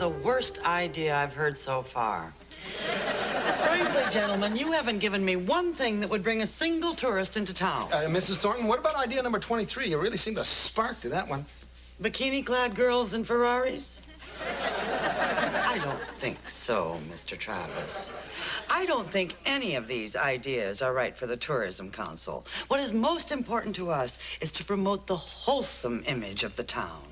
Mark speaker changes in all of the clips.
Speaker 1: the worst idea I've heard so far. Frankly, gentlemen, you haven't given me one thing that would bring a single tourist into town.
Speaker 2: Mrs. Thornton, what about idea number 23? You really seem to spark to that one.
Speaker 1: Bikini-clad girls in Ferraris? I don't think so, Mr. Travis. I don't think any of these ideas are right for the Tourism Council. What is most important to us is to promote the wholesome image of the town.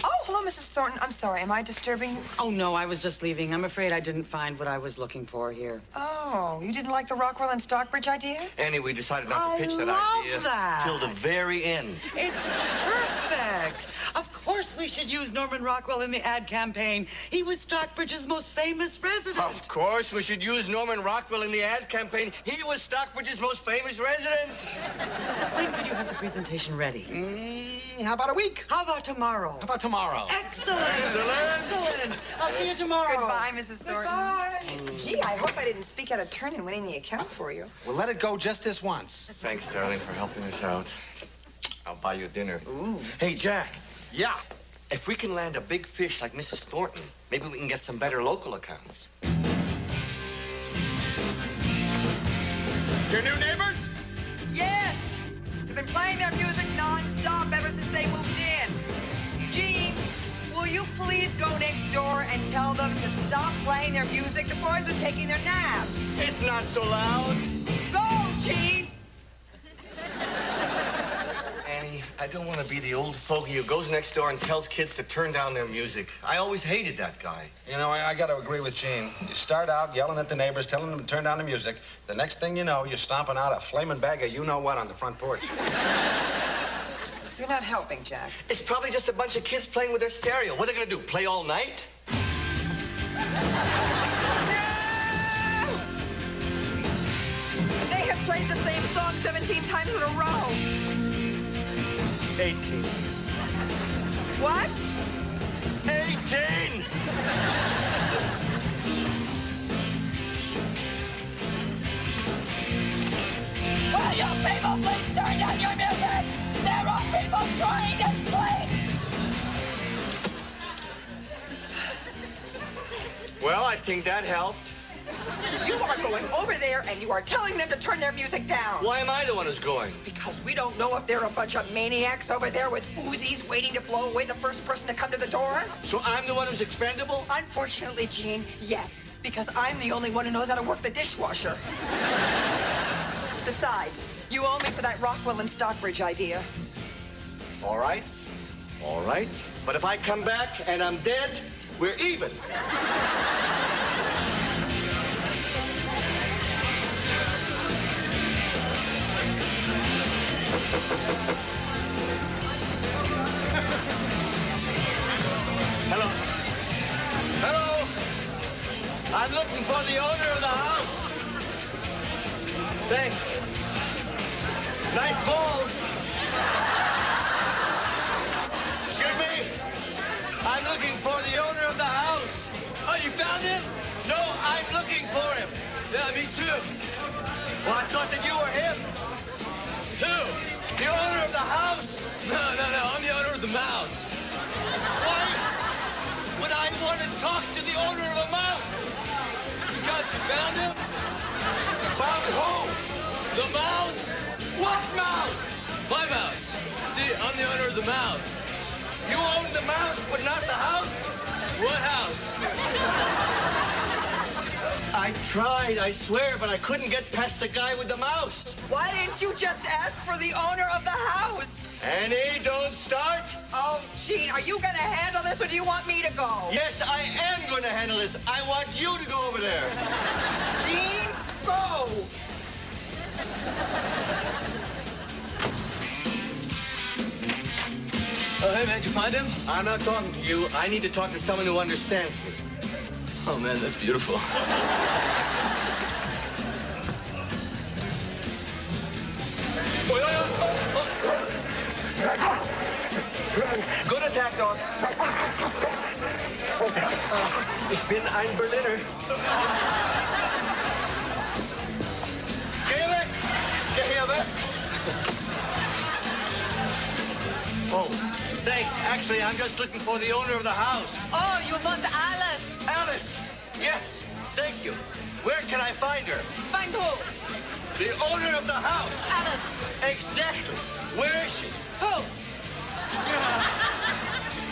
Speaker 3: Oh, hello, Mrs. Thornton. I'm sorry. Am I disturbing you?
Speaker 1: Oh, no, I was just leaving. I'm afraid I didn't find what I was looking for here.
Speaker 3: Oh, you didn't like the Rockwell and Stockbridge idea?
Speaker 4: Annie, we decided not to pitch that idea till the very end.
Speaker 1: It's perfect. Of course we should use Norman Rockwell in the ad campaign. He was Stockbridge's most famous resident.
Speaker 4: Of course we should use Norman Rockwell in the ad campaign. He was Stockbridge's most famous resident.
Speaker 1: When could you have the presentation ready?
Speaker 2: How about a week?
Speaker 1: How about tomorrow?
Speaker 2: How about tomorrow?
Speaker 1: Excellent.
Speaker 4: Excellent.
Speaker 1: I'll see you tomorrow.
Speaker 3: Goodbye, Mrs. Thornton.
Speaker 1: Goodbye.
Speaker 3: Gee, I hope I didn't speak out of turn in winning the account for you.
Speaker 2: Well, let it go just this once.
Speaker 4: Thanks, darling, for helping us out. I'll buy you dinner.
Speaker 1: Ooh.
Speaker 4: Hey, Jack.
Speaker 2: Yeah.
Speaker 4: If we can land a big fish like Mrs. Thornton, maybe we can get some better local accounts.
Speaker 2: Your new neighbors?
Speaker 3: Yes! They've been playing their music non-stop ever since they moved in. Gene, will you please go next door and tell them to stop playing their music? The boys are taking their naps.
Speaker 4: It's not so loud.
Speaker 3: Go, Gene!
Speaker 4: Annie, I don't want to be the old fogey who goes next door and tells kids to turn down their music. I always hated that guy.
Speaker 2: You know, I got to agree with Gene. You start out yelling at the neighbors, telling them to turn down the music. The next thing you know, you're stomping out a flaming bag of you-know-what on the front porch.
Speaker 3: You're not helping, Jack.
Speaker 4: It's probably just a bunch of kids playing with their stereo. What are they going to do, play all night?
Speaker 3: No! They have played the same song 17 times in a row.
Speaker 4: 18.
Speaker 3: What?
Speaker 4: 18!
Speaker 5: Will you people please turn down your music? There are people trying to sleep!
Speaker 4: Well, I think that helped.
Speaker 3: You are going over there and you are telling them to turn their music down.
Speaker 4: Why am I the one who's going?
Speaker 3: Because we don't know if they're a bunch of maniacs over there with Uzis waiting to blow away the first person to come to the door.
Speaker 4: So I'm the one who's expendable?
Speaker 3: Unfortunately, Gene, yes. Because I'm the only one who knows how to work the dishwasher. Besides, you owe me for that Rockwell and Stockbridge idea.
Speaker 4: All right. All right. But if I come back and I'm dead, we're even. Hello. Hello. I'm looking for the owner of the house. Thanks. Nice balls. Excuse me. I'm looking for the owner of the house. Oh, you found him? No, I'm looking for him. Yeah, me too. Well, I thought that you were him. Who? The owner of the house? No, I'm the owner of the mouse. Why would I want to talk to the owner of a mouse? Because you found him? Found who? The mouse? What mouse? My mouse. See, I'm the owner of the mouse. You own the mouse, but not the house? What house? I tried, I swear, but I couldn't get past the guy with the mouse.
Speaker 3: Why didn't you just ask for the owner of the house?
Speaker 4: Annie, don't start.
Speaker 3: Oh, Gene, are you gonna handle this or do you want me to go?
Speaker 4: Yes, I am going to handle this. I want you to go over there.
Speaker 3: Gene, go!
Speaker 6: Oh, hey, man, did you find him?
Speaker 4: I'm not talking to you. I need to talk to someone who understands me.
Speaker 6: Oh, man, that's beautiful.
Speaker 4: Good attack, dog. Ich bin ein Berliner. Geh weg! Geh hier weg! Oh. Thanks. Actually, I'm just looking for the owner of the house.
Speaker 5: Oh, you want Alice?
Speaker 4: Alice! Yes, thank you. Where can I find her?
Speaker 5: Find who?
Speaker 4: The owner of the house.
Speaker 5: Alice.
Speaker 4: Exactly. Where is she?
Speaker 5: Who?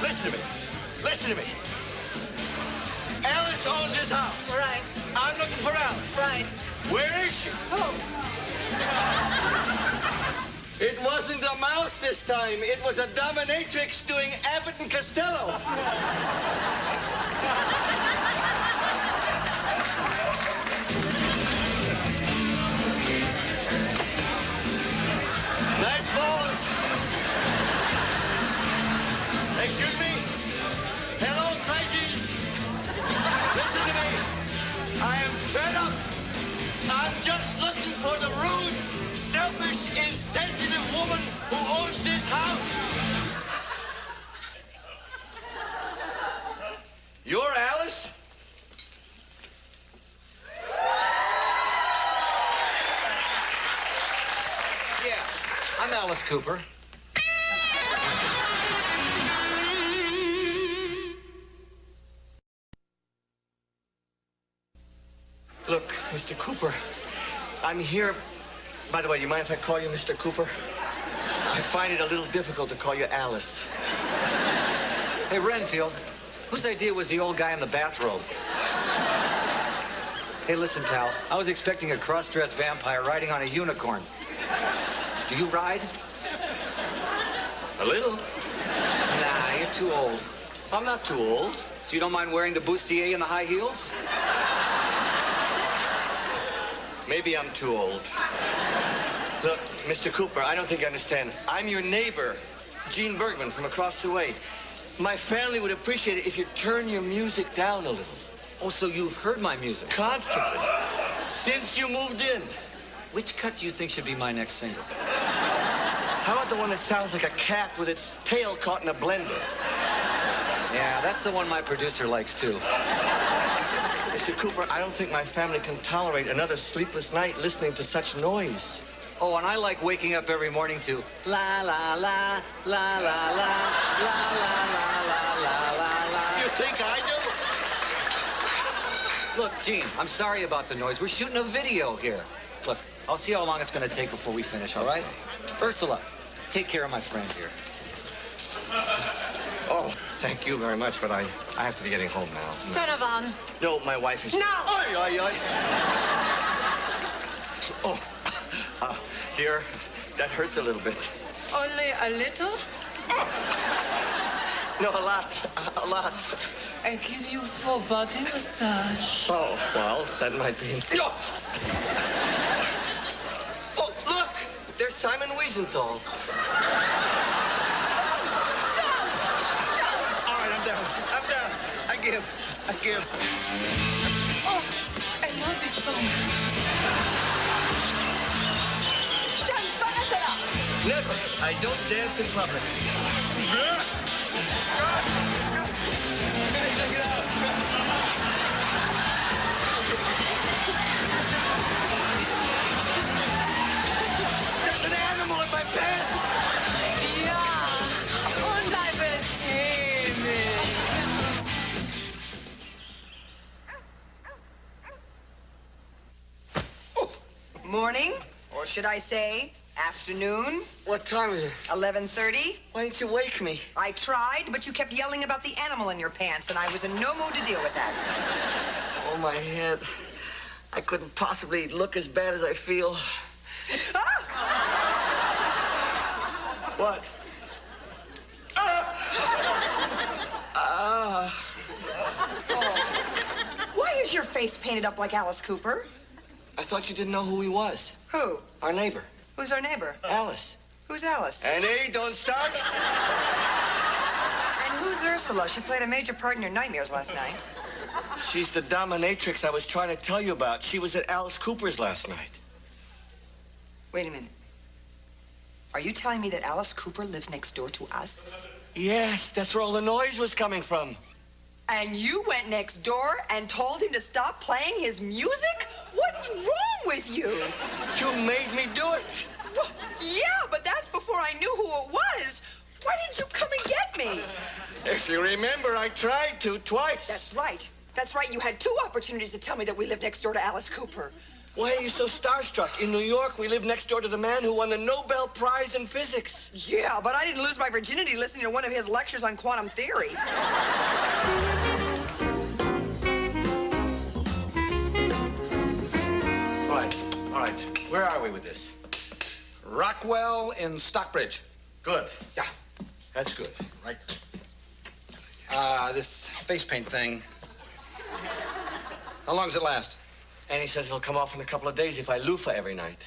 Speaker 4: Listen to me. Listen to me. Alice owns this house.
Speaker 5: Right.
Speaker 4: I'm looking for Alice.
Speaker 5: Right.
Speaker 4: Where is she?
Speaker 5: Who?
Speaker 4: It wasn't a mouse this time. It was a dominatrix doing Abbott and Costello. Nice balls. Excuse me? Hello, crazies. Listen to me. I am fed up. I'm just looking for the rude, selfish, insensitive woman who owns this house. You're Alice?
Speaker 7: Yeah, I'm Alice Cooper.
Speaker 4: Look, Mr. Cooper, I'm here. By the way, do you mind if I call you Mr. Cooper? I find it a little difficult to call you Alice.
Speaker 7: Hey, Renfield, whose idea was the old guy in the bathrobe? Hey, listen, pal, I was expecting a cross-dressed vampire riding on a unicorn. Do you ride?
Speaker 4: A little.
Speaker 7: Nah, you're too old.
Speaker 4: I'm not too old.
Speaker 7: So you don't mind wearing the bustier and the high heels?
Speaker 4: Maybe I'm too old. Look, Mr. Cooper, I don't think you understand. I'm your neighbor, Gene Bergman, from across the way. My family would appreciate it if you turn your music down a little.
Speaker 7: Oh, so you've heard my music?
Speaker 4: Constantly. Since you moved in.
Speaker 7: Which cut do you think should be my next single?
Speaker 4: How about the one that sounds like a cat with its tail caught in a blender?
Speaker 7: Yeah, that's the one my producer likes, too.
Speaker 4: Mr. Cooper, I don't think my family can tolerate another sleepless night listening to such noise.
Speaker 7: Oh, and I like waking up every morning to la la la la la la la la la la la la.
Speaker 4: You think I do?
Speaker 7: Look, Gene, I'm sorry about the noise. We're shooting a video here. Look, I'll see how long it's going to take before we finish, all right? Ursula, take care of my friend here.
Speaker 4: Oh, thank you very much, but I have to be getting home now.
Speaker 5: Donovan.
Speaker 4: No, my wife is...
Speaker 5: No!
Speaker 4: Oi, oi, oi. Oh, dear, that hurts a little bit.
Speaker 5: Only a little?
Speaker 4: No, a lot, a lot.
Speaker 5: I give you full body massage.
Speaker 4: Oh, well, that might be... No! Oh, look! There's Simon Wiesenthal. All right, I'm down. I'm down. I give.
Speaker 5: Oh, I love this song. Dance, Vanessa!
Speaker 4: Never. I don't dance in public. Check it out. There's an animal in my pants.
Speaker 5: Ja, und bleibe dämlich.
Speaker 3: Morning, or should I say afternoon,
Speaker 4: What time is it?
Speaker 3: 11:30.
Speaker 4: Why didn't you wake me?
Speaker 3: I tried, but you kept yelling about the animal in your pants, and I was in no mood to deal with that.
Speaker 4: Oh, my head. I couldn't possibly look as bad as I feel.
Speaker 3: Ah!
Speaker 4: What?
Speaker 3: Why is your face painted up like Alice Cooper?
Speaker 4: I thought you didn't know who he was.
Speaker 3: Who?
Speaker 4: Our neighbor,
Speaker 3: Who's our neighbor?
Speaker 4: Alice.
Speaker 3: Who's Alice?
Speaker 4: Annie, don't start.
Speaker 3: And who's Ursula? She played a major part in your nightmares last night.
Speaker 4: She's the dominatrix I was trying to tell you about. She was at Alice Cooper's last night.
Speaker 3: Wait a minute. Are you telling me that Alice Cooper lives next door to us?
Speaker 4: Yes, that's where all the noise was coming from.
Speaker 3: And you went next door and told him to stop playing his music? What's wrong with you?
Speaker 4: You made me do it.
Speaker 3: Well, yeah, but that's before I knew who it was. Why didn't you come and get me.
Speaker 4: If you remember, I tried to twice.
Speaker 3: That's right. That's right. You had 2 opportunities to tell me that we lived next door to Alice Cooper.
Speaker 4: Why are you so starstruck? In New York, we live next door to the man who won the Nobel Prize in Physics.
Speaker 3: Yeah, but I didn't lose my virginity listening to one of his lectures on quantum theory.
Speaker 4: All right. Where are we with this?
Speaker 2: Rockwell in Stockbridge.
Speaker 4: Good.
Speaker 2: Yeah.
Speaker 4: That's good.
Speaker 2: Right. This face paint thing. How long does it last?
Speaker 4: Annie says it'll come off in a couple of days if I loofah every night.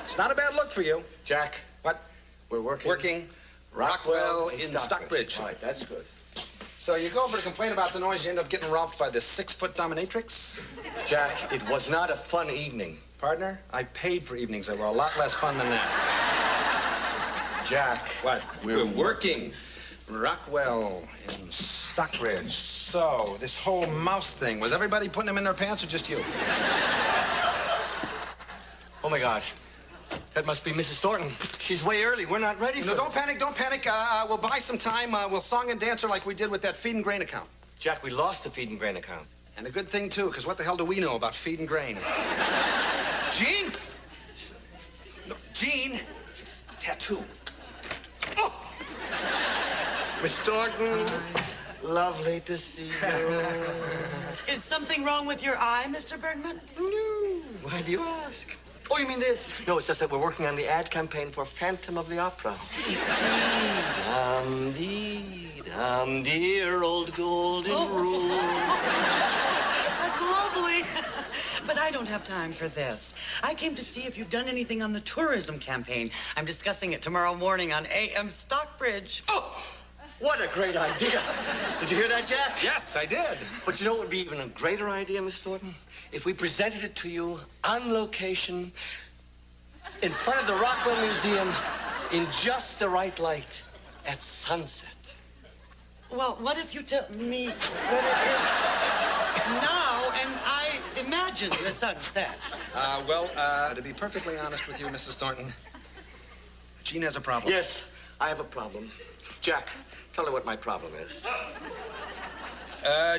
Speaker 2: It's not a bad look for you.
Speaker 4: Jack.
Speaker 2: What?
Speaker 4: We're working.
Speaker 2: Working. Rockwell in Stockbridge.
Speaker 4: All right, that's good.
Speaker 2: So you go over to complain about the noise, you end up getting robbed by this 6-foot dominatrix?
Speaker 4: Jack, it was not a fun evening.
Speaker 2: Partner, I paid for evenings that were a lot less fun than that.
Speaker 4: Jack.
Speaker 2: What? We're working. Rockwell in Stockbridge. So, this whole mouse thing, was everybody putting them in their pants or just you?
Speaker 4: Oh, my God. That must be Mrs. Thornton. She's way early. We're not ready for
Speaker 2: No, don't panic, don't panic. We'll buy some time. We'll song and dance her like we did with that feed and grain account.
Speaker 4: Jack, we lost the feed and grain account.
Speaker 2: And a good thing, too, because what the hell do we know about feed and grain? Gene? No, Gene? Tattoo. Oh!
Speaker 4: Miss Thornton, lovely to see you.
Speaker 1: Is something wrong with your eye, Mr. Bergman?
Speaker 4: No. Why do you ask? Oh, you mean this? No, it's just that we're working on the ad campaign for Phantom of the Opera. Dum, dear old golden rule.
Speaker 1: That's lovely. But I don't have time for this. I came to see if you've done anything on the tourism campaign. I'm discussing it tomorrow morning on AM Stockbridge.
Speaker 4: Oh, what a great idea. Did you hear that, Jack?
Speaker 2: Yes, I did.
Speaker 4: But you know what would be even a greater idea, Miss Thornton? If we presented it to you on location in front of the Rockwell Museum in just the right light at sunset.
Speaker 1: Well, what if you tell me what it is now and I imagine the sunset?
Speaker 2: To be perfectly honest with you, Mrs. Thornton, Gene has a problem.
Speaker 4: Yes, I have a problem. Jack, tell her what my problem is.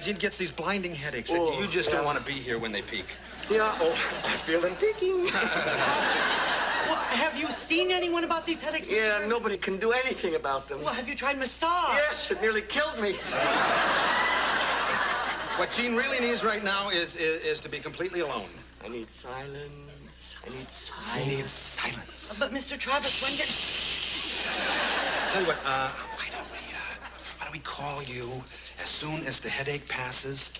Speaker 2: Gene gets these blinding headaches, and you just don't want to be here when they peak.
Speaker 4: Yeah, oh, I feel them peaking.
Speaker 1: Well, have you seen anyone about these headaches, Mr.
Speaker 4: Yeah,
Speaker 1: Bergman?
Speaker 4: nobody can do anything about them.
Speaker 1: Well, have you tried massage?
Speaker 4: Yes, it nearly killed me.
Speaker 2: What Gene really needs right now is to be completely alone.
Speaker 4: I need silence. I need silence.
Speaker 2: I need silence.
Speaker 1: But, Mr. Travis, when did...
Speaker 2: Tell you what, why don't we call you as soon as the headache passes?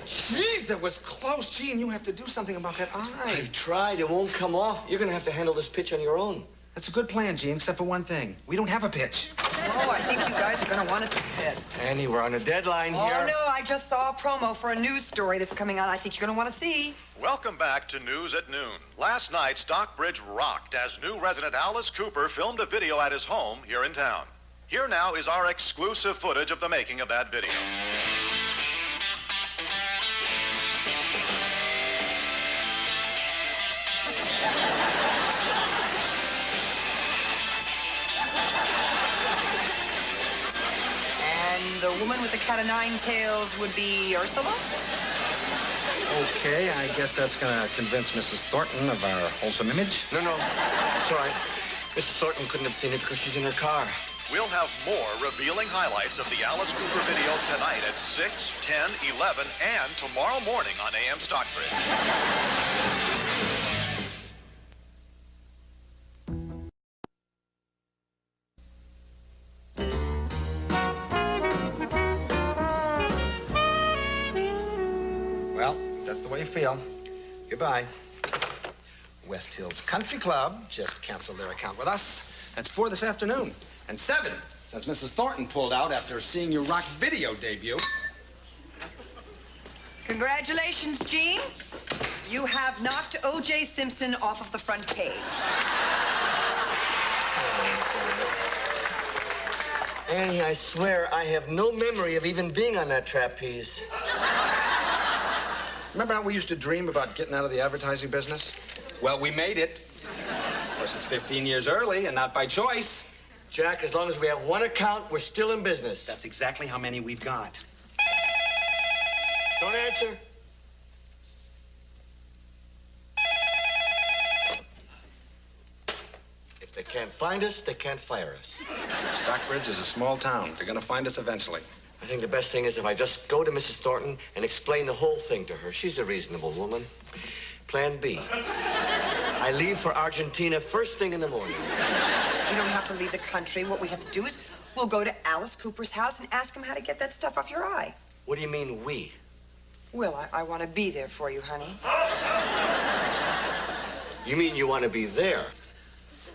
Speaker 2: Jeez, that was close. Gene, you have to do something about that eye.
Speaker 4: I've tried. It won't come off. You're going to have to handle this pitch on your own.
Speaker 2: That's a good plan, Gene, except for one thing. We don't have a pitch.
Speaker 3: Oh, I think you guys are going to want to see this.
Speaker 4: Annie, we're on a deadline here.
Speaker 3: Oh, no, I just saw a promo for a news story that's coming on. I think you're going to want to see.
Speaker 8: Welcome back to News at Noon. Last night, Stockbridge rocked as new resident Alice Cooper filmed a video at his home here in town. Here now is our exclusive footage of the making of that video.
Speaker 3: And the woman with the cat of 9 tails would be Ursula?
Speaker 2: Okay, I guess that's gonna convince Mrs. Thornton of our wholesome image.
Speaker 4: No, it's all right. Mrs. Thornton couldn't have seen it because she's in her car.
Speaker 8: We'll have more revealing highlights of the Alice Cooper video tonight at 6, 10, 11, and tomorrow morning on AM Stockbridge.
Speaker 2: Well, that's the way you feel. Goodbye. West Hills Country Club just canceled their account with us. That's 4 this afternoon. And 7 since Mrs. Thornton pulled out after seeing your rock video debut.
Speaker 3: Congratulations, Gene. You have knocked O.J. Simpson off of the front page.
Speaker 4: Annie, I swear I have no memory of even being on that trapeze.
Speaker 2: Remember how we used to dream about getting out of the advertising business? Well, we made it. Of course, it's 15 years early and not by choice.
Speaker 9: Jack, as long as we have one account, we're still in business.
Speaker 2: That's exactly how many we've got.
Speaker 9: Don't answer. If they can't find us, they can't fire us.
Speaker 2: Stockbridge is a small town. They're going to find us eventually.
Speaker 9: I think the best thing is if I just go to Mrs. Thornton and explain the whole thing to her. She's a reasonable woman. Plan B. I leave for Argentina first thing in the morning.
Speaker 3: You don't have to leave the country. What we have to do is we'll go to Alice Cooper's house and ask him how to get that stuff off your eye.
Speaker 9: What do you mean, we?
Speaker 3: Will, I want to be there for you, honey.
Speaker 9: You mean you want to be there?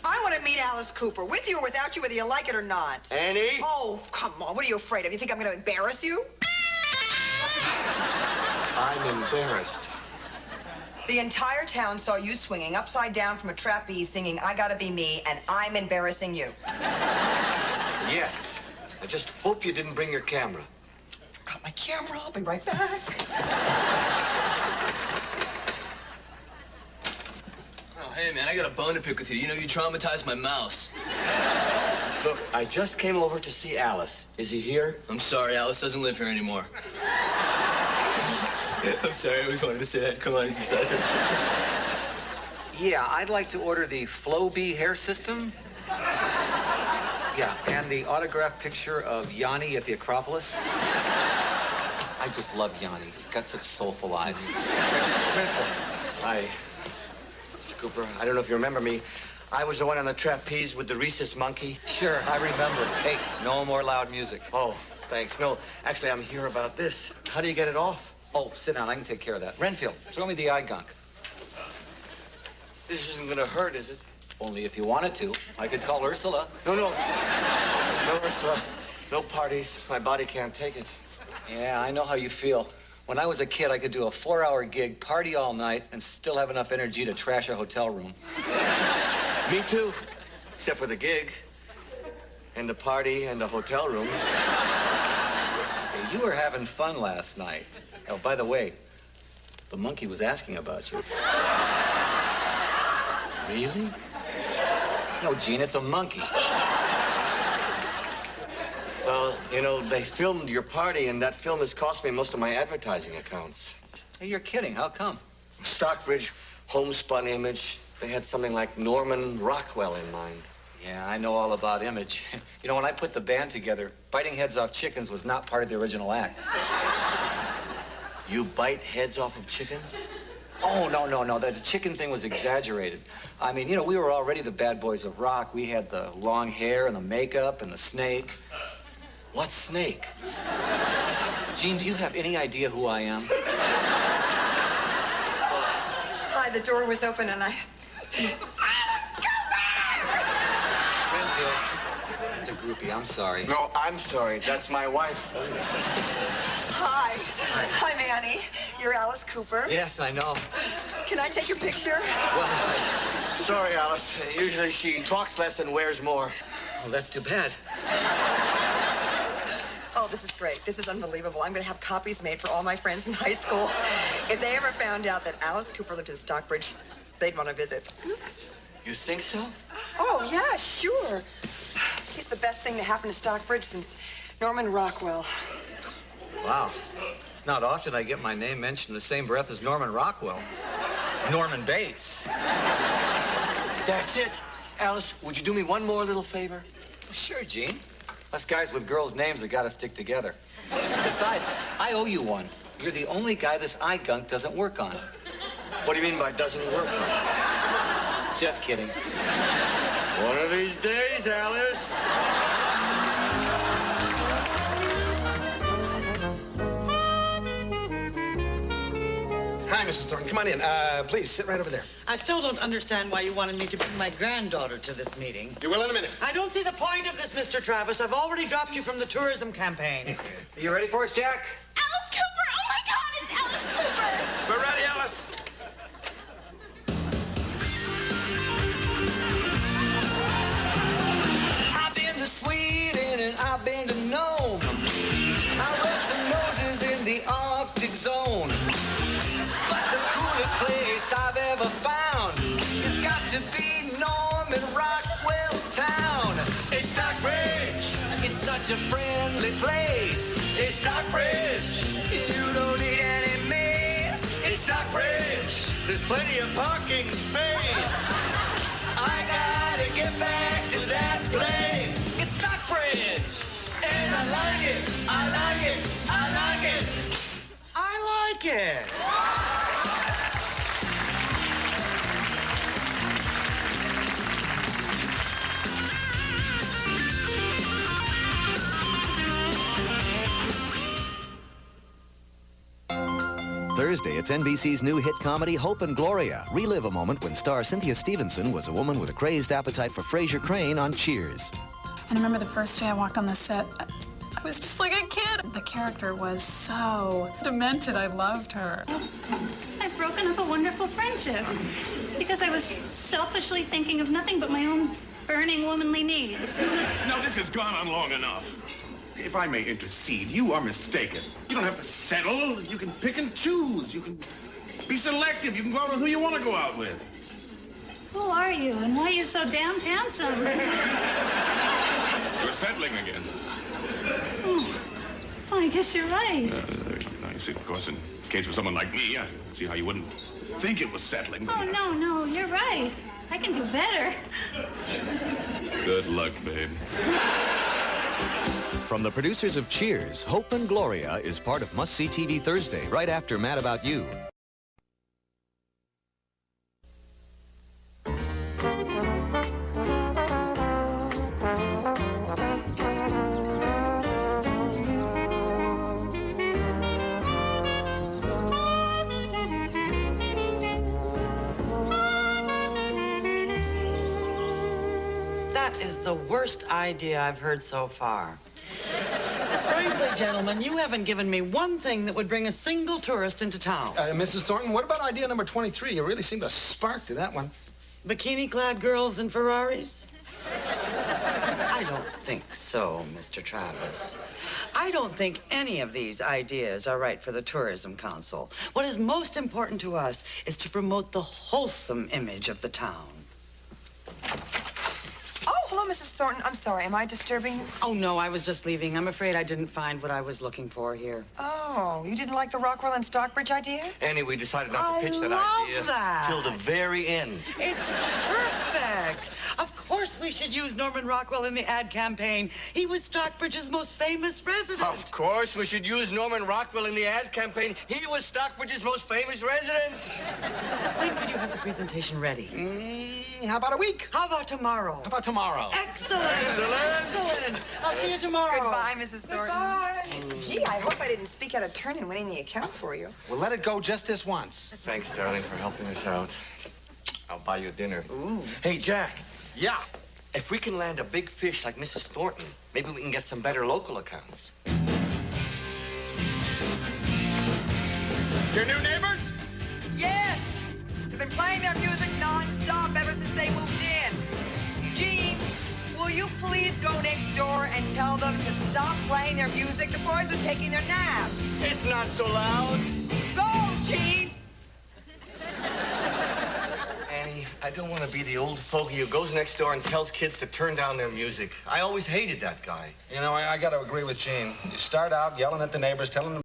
Speaker 3: I want to meet Alice Cooper, with you or without you, whether you like it or not.
Speaker 9: Annie?
Speaker 3: Oh, come on. What are you afraid of? You think I'm going to embarrass you?
Speaker 9: I'm embarrassed.
Speaker 3: The entire town saw you swinging upside down from a trapeze singing I Gotta Be Me, and I'm embarrassing you.
Speaker 9: Yes. I just hope you didn't bring your camera.
Speaker 3: Got my camera. I'll be right back.
Speaker 6: Oh, hey, man, I got a bone to pick with you. You know, you traumatized my mouse.
Speaker 9: Look, I just came over to see Alice. Is he here?
Speaker 6: I'm sorry, Alice doesn't live here anymore. I'm sorry, I always wanted to say that. Come on, he's excited.
Speaker 7: Yeah, I'd like to order the Flow Bee hair system. Yeah, and the autographed picture of Yanni at the Acropolis. I just love Yanni. He's got such soulful eyes.
Speaker 9: Hi. Mr. Cooper, I don't know if you remember me. I was the one on the trapeze with the rhesus monkey.
Speaker 7: Sure, I remember. Hey, no more loud music.
Speaker 9: Oh, thanks. No, actually, I'm here about this. How do you get it off?
Speaker 7: Oh, sit down. I can take care of that. Renfield, throw me the eye gunk.
Speaker 9: This isn't gonna hurt, is it?
Speaker 7: Only if you wanted to. I could call Ursula.
Speaker 9: No, no. No, Ursula. No parties. My body can't take it.
Speaker 7: Yeah, I know how you feel. When I was a kid, I could do a 4-hour gig, party all night, and still have enough energy to trash a hotel room.
Speaker 9: Me too. Except for the gig. And the party and the hotel room.
Speaker 7: Hey, you were having fun last night. Oh, by the way, the monkey was asking about you.
Speaker 9: Really?
Speaker 7: No, Gene, it's a monkey.
Speaker 9: Well, you know, they filmed your party, and that film has cost me most of my advertising accounts.
Speaker 7: Hey, you're kidding. How come?
Speaker 9: Stockbridge, homespun image. They had something like Norman Rockwell in mind.
Speaker 7: Yeah, I know all about image. You know, when I put the band together, biting heads off chickens was not part of the original act.
Speaker 9: You bite heads off of chickens?
Speaker 7: Oh, no. The chicken thing was exaggerated. I mean, you know, we were already the bad boys of rock. We had the long hair and the makeup and the snake.
Speaker 9: What snake?
Speaker 7: Gene, do you have any idea who I am?
Speaker 3: Hi, the door was open and I...
Speaker 7: Renfield, that's a groupie. I'm sorry.
Speaker 9: No, I'm sorry. That's my wife.
Speaker 3: Hi. I'm Annie. You're Alice Cooper.
Speaker 7: Yes, I know.
Speaker 3: Can I take your picture?
Speaker 7: Well,
Speaker 9: Sorry, Alice. Usually she talks less and wears more.
Speaker 7: well, that's too bad.
Speaker 3: Oh, this is great. This is unbelievable. I'm going to have copies made for all my friends in high school. If they ever found out that Alice Cooper lived in Stockbridge, they'd want to visit.
Speaker 9: You think so?
Speaker 3: Oh, yeah, sure. He's the best thing to happen to Stockbridge since Norman Rockwell.
Speaker 7: Wow. It's not often I get my name mentioned in the same breath as Norman Rockwell. Norman Bates.
Speaker 9: That's it. Alice, would you do me one more little favor?
Speaker 7: Sure, Gene. Us guys with girls' names have got to stick together. Besides, I owe you one. You're the only guy this eye gunk doesn't work on.
Speaker 9: What do you mean by doesn't work?
Speaker 7: Just kidding.
Speaker 9: One of these days, Alice.
Speaker 2: Hi, Mrs. Thornton. Come on in. Please, sit right over there.
Speaker 1: I still don't understand why you wanted me to bring my granddaughter to this meeting.
Speaker 2: You will in a minute.
Speaker 1: I don't see the point of this, Mr. Travis. I've already dropped you from the tourism campaign.
Speaker 7: Are you ready for us, Jack?
Speaker 5: Alice Cooper! Oh, my God, it's Alice Cooper!
Speaker 2: We're ready, Alice.
Speaker 7: I've been to Sweden and I've been to Nome. I rubbed some noses in the Arctic zone.
Speaker 9: such a friendly place. It's Stockbridge.
Speaker 3: You don't need enemies.
Speaker 9: It's Stockbridge. There's plenty of parking space. I gotta get back to that place. It's Stockbridge. And I like it. I like it. I like it.
Speaker 1: I like it.
Speaker 10: Thursday, it's NBC's new hit comedy, Hope and Gloria. Relive a moment when star Cynthia Stevenson was a woman with a crazed appetite for Frasier Crane on Cheers.
Speaker 11: And I remember the first day I walked on the set, I was just like a kid. The character was so demented. I loved her.
Speaker 12: I've broken up a wonderful friendship because I was selfishly thinking of nothing but my own burning womanly needs.
Speaker 13: Now, this has gone on long enough. If I may intercede, you are mistaken. You don't have to settle. You can pick and choose. You can be selective. You can go out with who you want to go out with.
Speaker 12: Who are you, and why are you so damned handsome?
Speaker 13: You're settling again.
Speaker 12: Oh, I guess you're right.
Speaker 13: Nice, of course, in case of someone like me, I see how you wouldn't think it was settling.
Speaker 12: Oh, no, you're right. I can do better.
Speaker 13: Good luck, babe.
Speaker 10: From the producers of Cheers, Hope and Gloria is part of Must See TV Thursday, right after Mad About You.
Speaker 1: That is the worst idea I've heard so far. Frankly, gentlemen, you haven't given me one thing that would bring a single tourist into town.
Speaker 2: Mrs. Thornton, what about idea number 23? You really seem to spark to that one.
Speaker 1: Bikini-clad girls in Ferraris? I don't think so, Mr. Travis. I don't think any of these ideas are right for the Tourism Council. What is most important to us is to promote the wholesome image of the town.
Speaker 3: Oh, hello, Mrs. Thornton. I'm sorry. Am I disturbing you?
Speaker 1: Oh, no, I was just leaving. I'm afraid I didn't find what I was looking for here.
Speaker 3: Oh, you didn't like the Rockwell and Stockbridge idea?
Speaker 9: Annie, we decided not to pitch that idea till the very end.
Speaker 1: It's perfect. Of course we should use Norman Rockwell in the ad campaign. He was Stockbridge's most famous resident.
Speaker 9: Of course we should use Norman Rockwell in the ad campaign. He was Stockbridge's most famous resident.
Speaker 1: When could you have the presentation ready?
Speaker 2: How about a week?
Speaker 1: How about tomorrow?
Speaker 2: How about tomorrow?
Speaker 1: Excellent. Excellent. I'll see you tomorrow.
Speaker 3: Goodbye, Mrs. Thornton.
Speaker 1: Goodbye.
Speaker 3: Gee, I hope I didn't speak out of turn in winning the account for you.
Speaker 2: Well, let it go just this once.
Speaker 9: Thanks, darling, for helping us out. I'll buy you dinner.
Speaker 3: Ooh.
Speaker 9: Hey, Jack.
Speaker 2: Yeah.
Speaker 9: If we can land a big fish like Mrs. Thornton, maybe we can get some better local accounts.
Speaker 13: Your new neighbors?
Speaker 3: Yes! They've been playing their music non-stop ever since they moved in. Gene, will you please go next door and tell them to stop playing their music? The boys are taking their naps.
Speaker 9: It's not so loud.
Speaker 3: Go, Gene!
Speaker 9: Annie, I don't want to be the old fogey who goes next door and tells kids to turn down their music. I always hated that guy.
Speaker 2: You know, I got to agree with Gene. You start out yelling at the neighbors, telling them